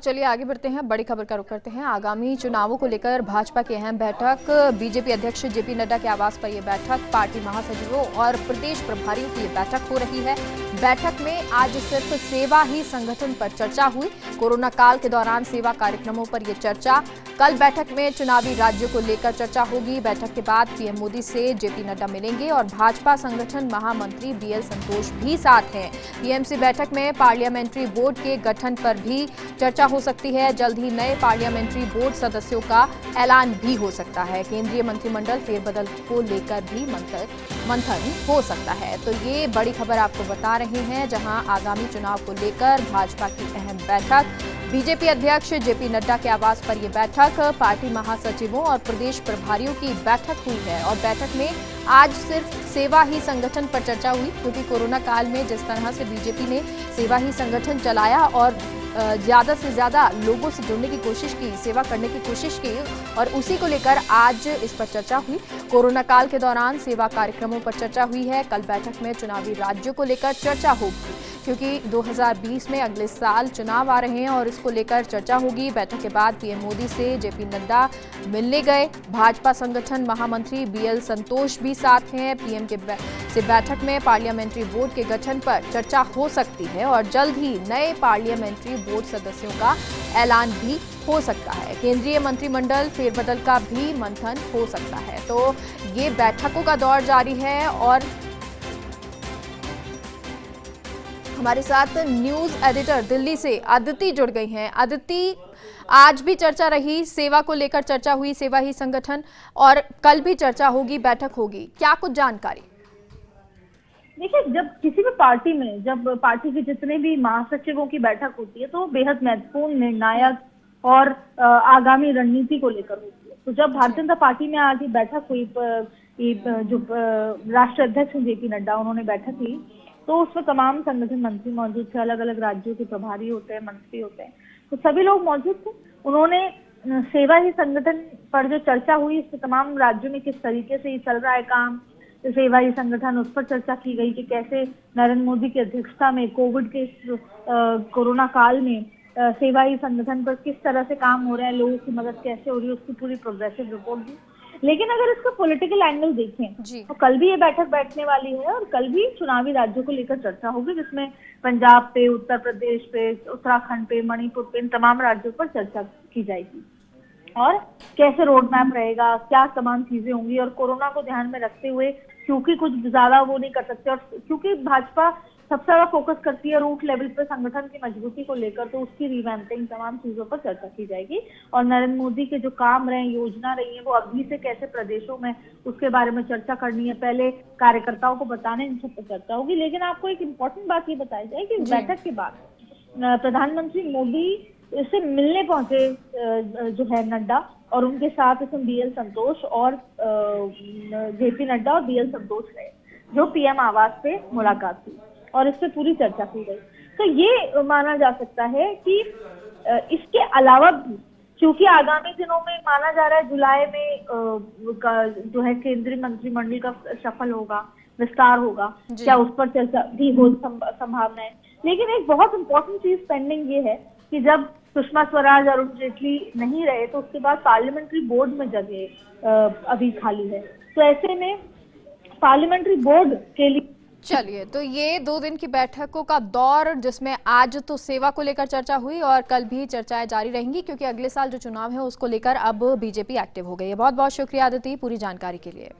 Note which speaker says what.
Speaker 1: चलिए आगे बढ़ते हैं, बड़ी खबर का रुख करते हैं। आगामी चुनावों को लेकर भाजपा की अहम बैठक, बीजेपी अध्यक्ष जेपी नड्डा के आवास पर यह बैठक, पार्टी महासचिवों और प्रदेश प्रभारियों की यह बैठक हो रही है। बैठक में आज सिर्फ सेवा ही संगठन पर चर्चा हुई। कोरोना काल के दौरान सेवा कार्यक्रमों पर यह चर्चा। कल बैठक में चुनावी राज्यों को लेकर चर्चा होगी। बैठक के बाद पीएम मोदी से जेपी नड्डा मिलेंगे और भाजपा संगठन महामंत्री बीएल संतोष भी साथ हैं। पीएमसी बैठक में पार्लियामेंट्री बोर्ड के गठन पर भी चर्चा हो सकती है। जल्द ही नए पार्लियामेंट्री बोर्ड सदस्यों का ऐलान भी हो सकता है। केंद्रीय मंत्रिमंडल फेरबदल को लेकर भी मंथन हो सकता है। तो ये बड़ी खबर आपको बता रहे हैं, जहां आगामी चुनाव को लेकर भाजपा की अहम बैठक, बीजेपी अध्यक्ष जेपी नड्डा के आवास पर यह बैठक, पार्टी महासचिवों और प्रदेश प्रभारियों की बैठक हुई है। और बैठक में आज सिर्फ सेवा ही संगठन पर चर्चा हुई, क्योंकि कोरोना काल में जिस तरह से बीजेपी ने सेवा ही संगठन चलाया और ज्यादा से ज्यादा लोगों से जुड़ने की कोशिश की, सेवा करने की कोशिश की, और उसी को लेकर आज इस पर चर्चा हुई। कोरोना काल के दौरान सेवा कार्यक्रमों पर चर्चा हुई है। कल बैठक में चुनावी राज्यों को लेकर चर्चा होगी, क्योंकि 2020 में अगले साल चुनाव आ रहे हैं और इसको लेकर चर्चा होगी। बैठक के बाद पीएम मोदी से जेपी नड्डा मिलने गए। भाजपा संगठन महामंत्री बीएल संतोष भी साथ हैं। पीएम से बैठक में पार्लियामेंट्री बोर्ड के गठन पर चर्चा हो सकती है और जल्द ही नए पार्लियामेंट्री बोर्ड सदस्यों का ऐलान भी हो सकता है। केंद्रीय मंत्रिमंडल फेरबदल का भी मंथन हो सकता है। तो ये बैठकों का दौर जारी है और हमारे साथ न्यूज एडिटर दिल्ली से अदिति जुड़ गई हैं। अदिति, आज भी चर्चा रही, सेवा को लेकर चर्चा हुई, सेवा ही संगठन, और कल भी चर्चा होगी, बैठक होगी, क्या कुछ जानकारी?
Speaker 2: देखिए, जब किसी भी पार्टी में जब पार्टी के जितने भी महासचिवों की बैठक होती है तो बेहद महत्वपूर्ण, निर्णायक और आगामी रणनीति को लेकर होती है। तो जब भारतीय जनता पार्टी में आज बैठक हुई, जो राष्ट्रीय अध्यक्ष जेपी नड्डा, उन्होंने बैठक ली, तो उसमें तमाम संगठन मंत्री मौजूद थे, अलग अलग राज्यों के प्रभारी होते हैं, मंत्री होते हैं, तो सभी लोग मौजूद थे। उन्होंने सेवा ही संगठन पर जो चर्चा हुई, इसमें तमाम राज्यों में किस तरीके से ये चल रहा है काम, सेवा ही संगठन, उस पर चर्चा की गई कि कैसे नरेंद्र मोदी की अध्यक्षता में कोविड के कोरोना काल में सेवा ही संगठन पर किस तरह से काम हो रहा है, लोगों की मदद कैसे हो रही है, उसकी पूरी प्रोग्रेसिव रिपोर्ट दी। लेकिन अगर इसका पॉलिटिकल एंगल देखें तो कल भी ये बैठक बैठने वाली है और कल भी चुनावी राज्यों को लेकर चर्चा होगी, जिसमें पंजाब पे, उत्तर प्रदेश पे, उत्तराखंड पे, मणिपुर पे, इन तमाम राज्यों पर चर्चा की जाएगी और कैसे रोड मैप रहेगा, क्या तमाम चीजें होंगी। और कोरोना को ध्यान में रखते हुए, क्योंकि कुछ ज्यादा वो नहीं कर सकते और क्योंकि भाजपा सबसे ज्यादा फोकस करती है रूट लेवल पे संगठन की मजबूती को लेकर, तो उसकी रिवैम्पिंग, तमाम चीजों पर चर्चा की जाएगी। और नरेंद्र मोदी के जो काम रहे, योजना रही है, वो अभी से कैसे प्रदेशों में, उसके बारे में चर्चा करनी है। पहले कार्यकर्ताओं को बताने, इन सब पर चर्चा होगी। लेकिन आपको एक इम्पोर्टेंट बात ये बताई जाए कि बैठक के बाद प्रधानमंत्री मोदी से मिलने पहुंचे जो है नड्डा, और उनके साथ इसमें बीएल संतोष और जेपी नड्डा और बीएल संतोष रहे, जो पीएम आवास पे मुलाकात हुई और इस पे पूरी चर्चा की गई। तो ये माना जा सकता है कि इसके अलावा भी, क्योंकि आगामी दिनों में माना जा रहा है जुलाई में जो है केंद्रीय मंत्रिमंडल का सफल होगा, विस्तार होगा, क्या उस पर चर्चा भी हो संभावना है। लेकिन एक बहुत इंपॉर्टेंट चीज पेंडिंग ये है कि जब सुषमा स्वराज, अरुण जेटली नहीं रहे, तो उसके बाद पार्लियामेंट्री बोर्ड में जगह अभी खाली है। तो ऐसे में पार्लियामेंट्री बोर्ड के लिए
Speaker 1: चलिए, तो ये 2 दिन की बैठकों का दौर, जिसमें आज तो सेवा को लेकर चर्चा हुई और कल भी चर्चाएं जारी रहेंगी, क्योंकि अगले साल जो चुनाव है उसको लेकर अब बीजेपी एक्टिव हो गई है। बहुत बहुत शुक्रिया अदिति पूरी जानकारी के लिए।